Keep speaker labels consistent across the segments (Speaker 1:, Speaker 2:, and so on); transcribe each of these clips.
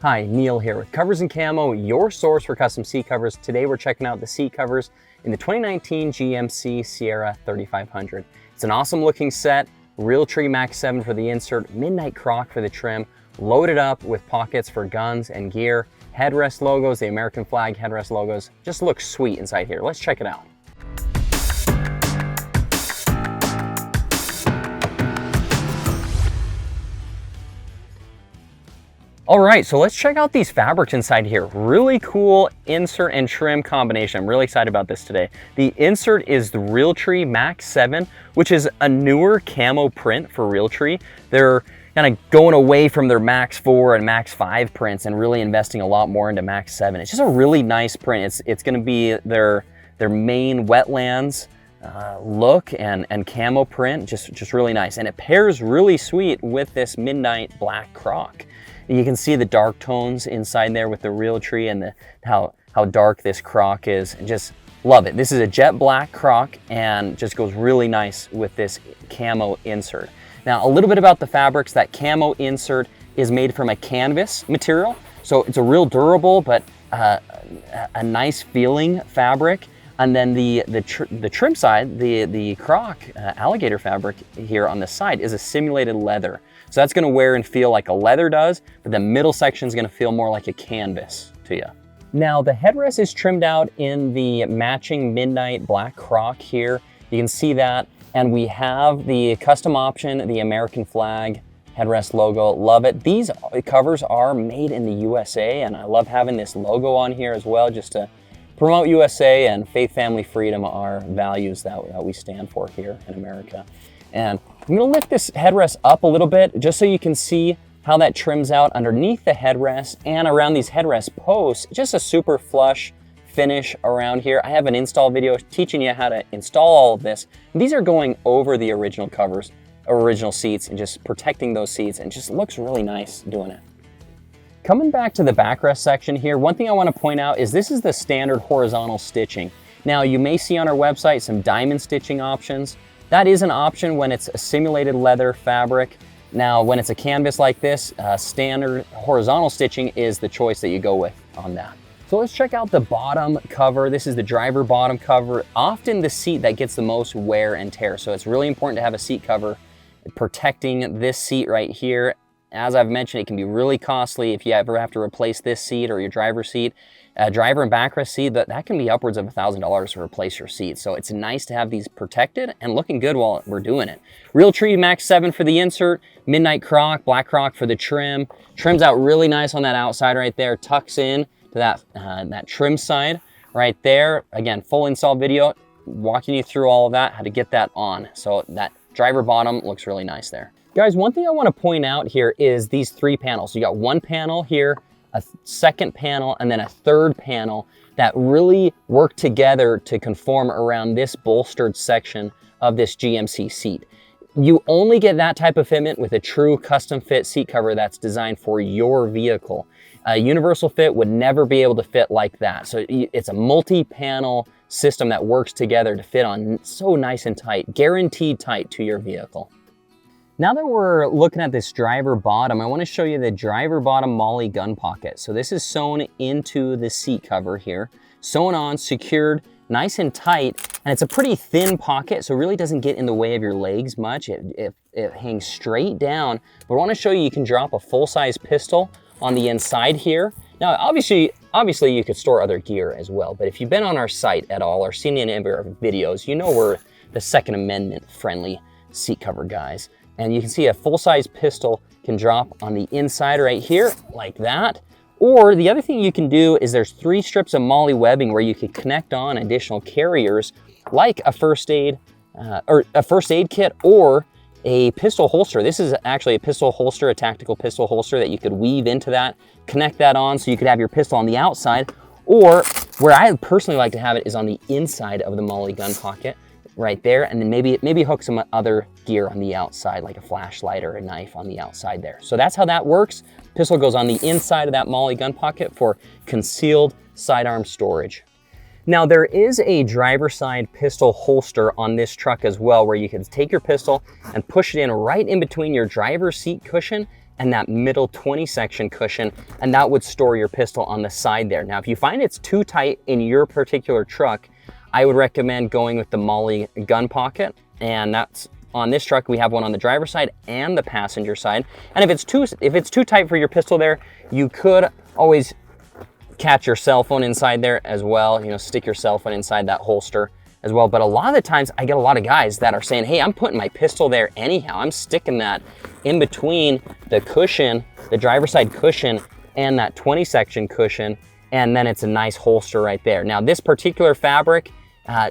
Speaker 1: Hi, Neil here with Covers and Camo, your source for custom seat covers. Today we're checking out the seat covers in the 2019 GMC Sierra 3500. It's an awesome looking set, Realtree Max 7 for the insert, Midnight Croc for the trim, loaded up with pockets for guns and gear, headrest logos, the American flag headrest logos. Just looks sweet inside here. Let's check it out. All right, so let's check out these fabrics inside here. Really cool insert and trim combination. I'm really excited about this today. The insert is the Realtree Max 7, which is a newer camo print for Realtree. They're kind of going away from their Max 4 and Max 5 prints and really investing a lot more into Max 7. It's just a really nice print. It's gonna be their main wetlands look and camo print, just really nice. And it pairs really sweet with this midnight black Croc. You can see the dark tones inside there with the Realtree and how dark this Croc is. And just love it. This is a jet black Croc and just goes really nice with this camo insert. Now, a little bit about the fabrics. That camo insert is made from a canvas material. So it's a real durable, but a nice feeling fabric. And then the trim side, the Croc alligator fabric here on the side is a simulated leather. So that's gonna wear and feel like a leather does, but the middle section is gonna feel more like a canvas to you. Now the headrest is trimmed out in the matching midnight black Croc here. You can see that. And we have the custom option, the American flag headrest logo. Love it. These covers are made in the USA, and I love having this logo on here as well, just to promote USA, and faith, family, freedom are values that we stand for here in America. And I'm gonna lift this headrest up a little bit just so you can see how that trims out underneath the headrest and around these headrest posts. Just a super flush finish around here. I have an install video teaching you how to install all of this. These are going over the original covers, original seats, and just protecting those seats, and just looks really nice doing it. Coming back to the backrest section here, one thing I want to point out is this is the standard horizontal stitching. Now you may see on our website some diamond stitching options. That is an option when it's a simulated leather fabric. Now when it's a canvas like this, standard horizontal stitching is the choice that you go with on that. So let's check out the bottom cover. This is the driver bottom cover, often the seat that gets the most wear and tear. So it's really important to have a seat cover protecting this seat right here. As I've mentioned, it can be really costly if you ever have to replace this seat or your driver's seat. Driver and backrest seat, that can be upwards of $1,000 to replace your seat. So it's nice to have these protected and looking good while we're doing it. Realtree Max 7 for the insert, Midnight Croc, Black Croc for the trim. Trims out really nice on that outside right there, tucks in to that trim side right there. Again, full install video, walking you through all of that, how to get that on. So that driver bottom looks really nice there. Guys, one thing I want to point out here is these three panels. You got one panel here, a second panel, and then a third panel that really work together to conform around this bolstered section of this GMC seat. You only get that type of fitment with a true custom fit seat cover that's designed for your vehicle. A universal fit would never be able to fit like that. So it's a multi-panel system that works together to fit on so nice and tight, guaranteed tight to your vehicle. Now that we're looking at this driver bottom, I want to show you the driver bottom MOLLE gun pocket. So this is sewn into the seat cover here, sewn on, secured, nice and tight, and it's a pretty thin pocket, so it really doesn't get in the way of your legs much. It hangs straight down, but I want to show you can drop a full-size pistol on the inside here. Now, obviously you could store other gear as well, but if you've been on our site at all or seen any of our videos, you know we're the Second Amendment friendly seat cover guys. And you can see a full-size pistol can drop on the inside right here, like that. Or the other thing you can do is there's 3 strips of MOLLE webbing where you can connect on additional carriers, like a first aid kit or a pistol holster. This is actually a pistol holster, a tactical pistol holster that you could weave into that, connect that on so you could have your pistol on the outside. Or where I personally like to have it is on the inside of the MOLLE gun pocket, right there, and then maybe hook some other gear on the outside, like a flashlight or a knife on the outside there. So that's how that works. Pistol goes on the inside of that MOLLE gun pocket for concealed sidearm storage. Now there is a driver side pistol holster on this truck as well, where you can take your pistol and push it in right in between your driver's seat cushion and that middle 20 section cushion, and that would store your pistol on the side there. Now, if you find it's too tight in your particular truck, I would recommend going with the MOLLE gun pocket, and that's on this truck. We have one on the driver's side and the passenger side. And if it's too tight for your pistol there, you could always catch your cell phone inside there as well. You know, stick your cell phone inside that holster as well. But a lot of the times I get a lot of guys that are saying, hey, I'm putting my pistol there anyhow. I'm sticking that in between the cushion, the driver's side cushion, and that 20 section cushion, and then it's a nice holster right there. Now, this particular fabric,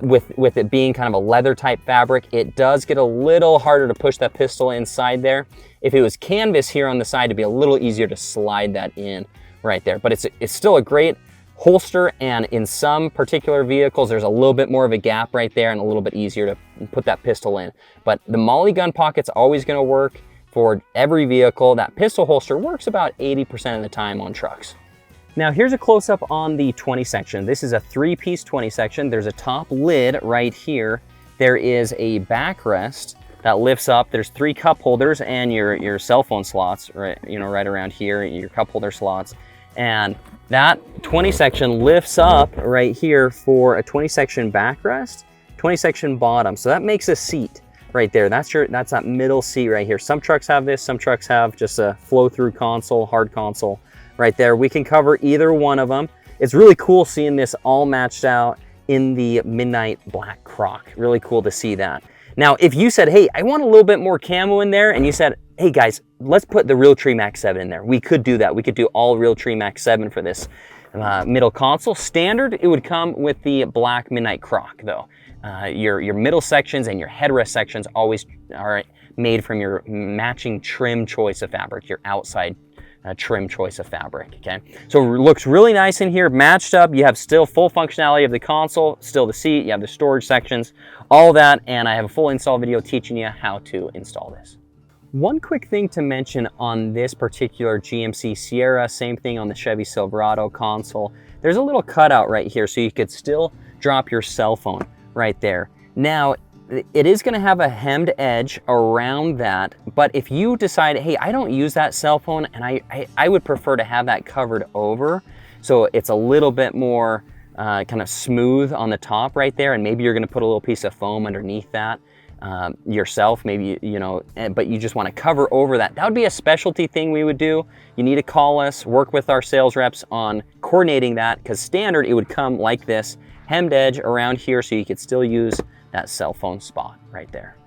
Speaker 1: with it being kind of a leather type fabric, it does get a little harder to push that pistol inside there. If it was canvas here on the side, it'd be a little easier to slide that in right there. But it's still a great holster, and in some particular vehicles, there's a little bit more of a gap right there and a little bit easier to put that pistol in. But the MOLLE gun pocket's always gonna work for every vehicle. That pistol holster works about 80% of the time on trucks. Now here's a close-up on the 20 section. This is a 3-piece 20 section. There's a top lid right here. There is a backrest that lifts up. There's 3 cup holders and your cell phone slots, right, you know, right around here, your cup holder slots. And that 20 section lifts up right here for a 20 section backrest, 20 section bottom. So that makes a seat right there. That's that middle seat right here. Some trucks have this, some trucks have just a flow-through console, hard console right there. We can cover either one of them. It's really cool seeing this all matched out in the midnight black Croc. Really cool to see that. Now, if you said, hey, I want a little bit more camo in there, and you said, hey guys, let's put the Realtree Max 7 in there. We could do that. We could do all Realtree Max 7 for this middle console. Standard, it would come with the black midnight Croc though. Your middle sections and your headrest sections always are made from your matching trim choice of fabric, your outside trim choice of fabric, okay? So it looks really nice in here, matched up. You have still full functionality of the console, still the seat, you have the storage sections, all that, and I have a full install video teaching you how to install this. One quick thing to mention on this particular GMC Sierra, same thing on the Chevy Silverado console, there's a little cutout right here so you could still drop your cell phone right there. Now, it is going to have a hemmed edge around that, but if you decide, hey, I don't use that cell phone and I would prefer to have that covered over, so it's a little bit more kind of smooth on the top right there, and maybe you're going to put a little piece of foam underneath that yourself, maybe, you know, but you just want to cover over that. That would be a specialty thing we would do. You need to call us, work with our sales reps on coordinating that, because standard, it would come like this, hemmed edge around here so you could still use that cell phone spot right there.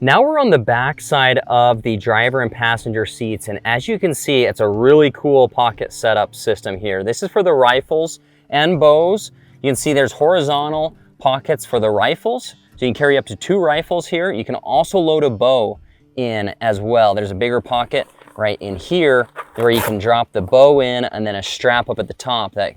Speaker 1: Now we're on the back side of the driver and passenger seats, and as you can see, it's a really cool pocket setup system here. This is for the rifles and bows. You can see there's horizontal pockets for the rifles, so you can carry up to 2 rifles here. You can also load a bow in as well. There's a bigger pocket right in here where you can drop the bow in, and then a strap up at the top that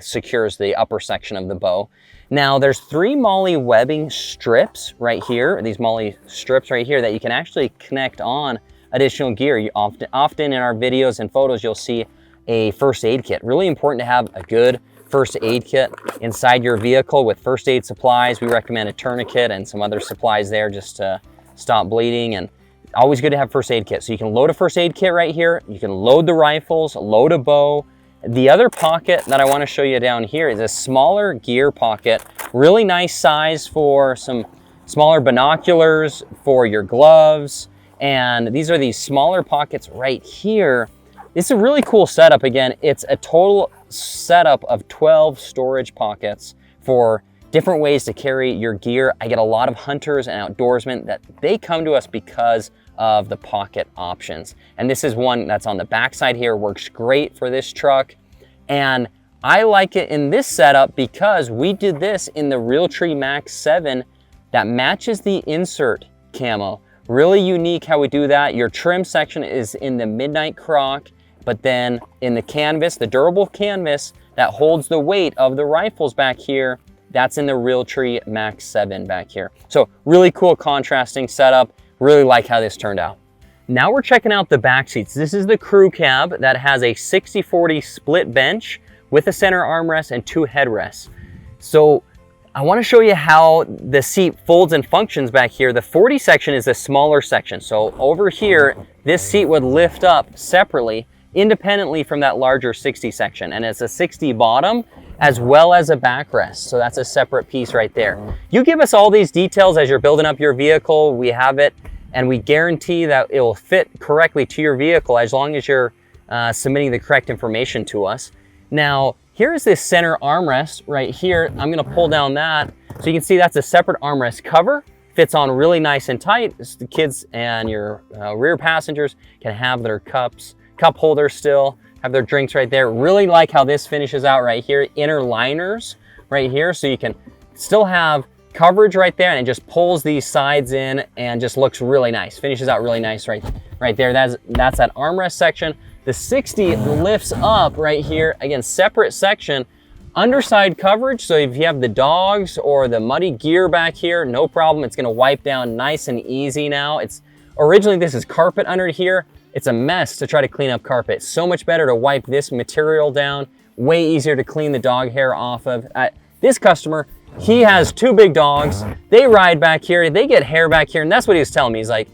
Speaker 1: secures the upper section of the bow. Now there's 3 MOLLE webbing strips right here, these MOLLE strips right here that you can actually connect on additional gear. You often in our videos and photos, you'll see a first aid kit. Really important to have a good first aid kit inside your vehicle with first aid supplies. We recommend a tourniquet and some other supplies there just to stop bleeding, and always good to have first aid kit. So you can load a first aid kit right here. You can load the rifles, load a bow. The other pocket that I want to show you down here is a smaller gear pocket. Really nice size for some smaller binoculars, for your gloves. And these are these smaller pockets right here. It's a really cool setup. Again, it's a total setup of 12 storage pockets for different ways to carry your gear. I get a lot of hunters and outdoorsmen that they come to us because of the pocket options. And this is one that's on the back side here, works great for this truck. And I like it in this setup because we did this in the Realtree Max 7 that matches the insert camo. Really unique how we do that. Your trim section is in the Midnight Croc, but then in the canvas, the durable canvas that holds the weight of the rifles back here, that's in the Realtree Max 7 back here. So really cool contrasting setup. Really like how this turned out. Now we're checking out the back seats. This is the crew cab that has a 60-40 split bench with a center armrest and 2 headrests. So I want to show you how the seat folds and functions back here. The 40 section is the smaller section. So over here, this seat would lift up separately, independently from that larger 60 section. And it's a 60 bottom as well as a backrest. So that's a separate piece right there. You give us all these details as you're building up your vehicle. We have it, and we guarantee that it will fit correctly to your vehicle as long as you're submitting the correct information to us. Now, here's this center armrest right here. I'm gonna pull down that. So you can see that's a separate armrest cover. Fits on really nice and tight. The kids and your rear passengers can have their cup holders still, have their drinks right there. Really like how this finishes out right here. Inner liners right here. So you can still have coverage right there, and it just pulls these sides in and just looks really nice. Finishes out really nice right there. That's that armrest section. The 60 lifts up right here. Again, separate section, underside coverage. So if you have the dogs or the muddy gear back here, no problem. It's gonna wipe down nice and easy now. Originally this is carpet under here. It's a mess to try to clean up carpet. So much better to wipe this material down. Way easier to clean the dog hair off of. This customer, he has 2 big dogs. They ride back here, they get hair back here, and that's what he was telling me. He's like,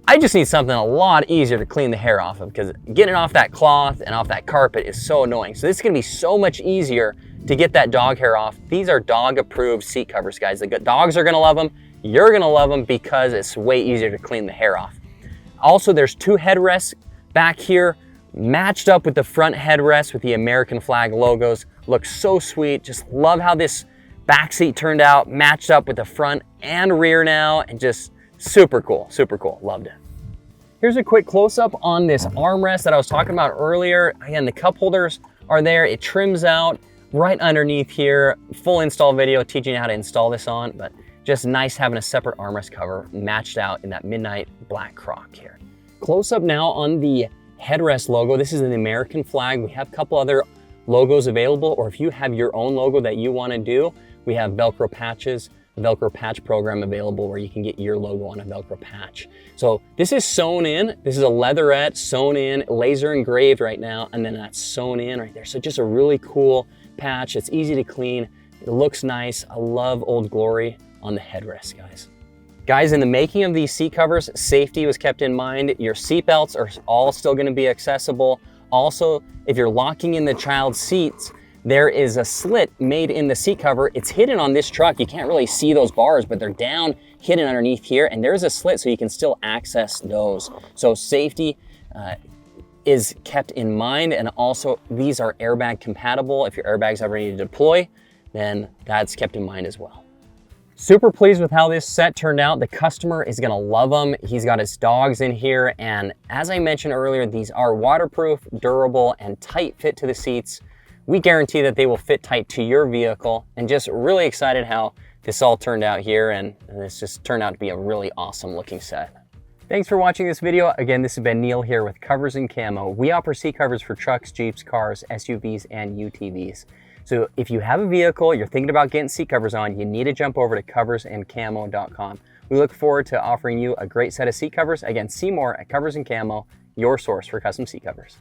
Speaker 1: I just need something a lot easier to clean the hair off of, because getting off that cloth and off that carpet is so annoying. So this is gonna be so much easier to get that dog hair off. These are dog approved seat covers, guys. The dogs are gonna love them. You're gonna love them because it's way easier to clean the hair off. Also, there's 2 headrests back here, matched up with the front headrest with the American flag logos. Looks so sweet. Just love how this back seat turned out, matched up with the front and rear now, and just super cool, super cool. Loved it. Here's a quick close-up on this armrest that I was talking about earlier. Again, the cup holders are there. It trims out right underneath here. Full install video teaching you how to install this on, but just nice having a separate armrest cover matched out in that midnight black Croc here. Close up now on the headrest logo. This is an American flag. We have a couple other logos available, or if you have your own logo that you want to do, we have Velcro patches, a Velcro patch program available where you can get your logo on a Velcro patch. So this is sewn in. This is a leatherette sewn in, laser engraved right now, and then that's sewn in right there. So just a really cool patch. It's easy to clean. It looks nice. I love Old Glory on the headrest, guys. Guys, in the making of these seat covers, safety was kept in mind. Your seat belts are all still gonna be accessible. Also, if you're locking in the child's seats, there is a slit made in the seat cover. It's hidden on this truck. You can't really see those bars, but they're down, hidden underneath here, and there's a slit so you can still access those. So safety is kept in mind, and also these are airbag compatible. If your airbag's ever need to deploy, then that's kept in mind as well. Super pleased with how this set turned out. The customer is gonna love them. He's got his dogs in here, and as I mentioned earlier, these are waterproof, durable, and tight fit to the seats. We guarantee that they will fit tight to your vehicle, and just really excited how this all turned out here, and this just turned out to be a really awesome looking set. Thanks for watching this video. Again, this has been Neil here with Covers and Camo. We offer seat covers for trucks, Jeeps, cars, SUVs, and UTVs. So if you have a vehicle, you're thinking about getting seat covers on, you need to jump over to coversandcamo.com. We look forward to offering you a great set of seat covers. Again, see more at Covers and Camo, your source for custom seat covers.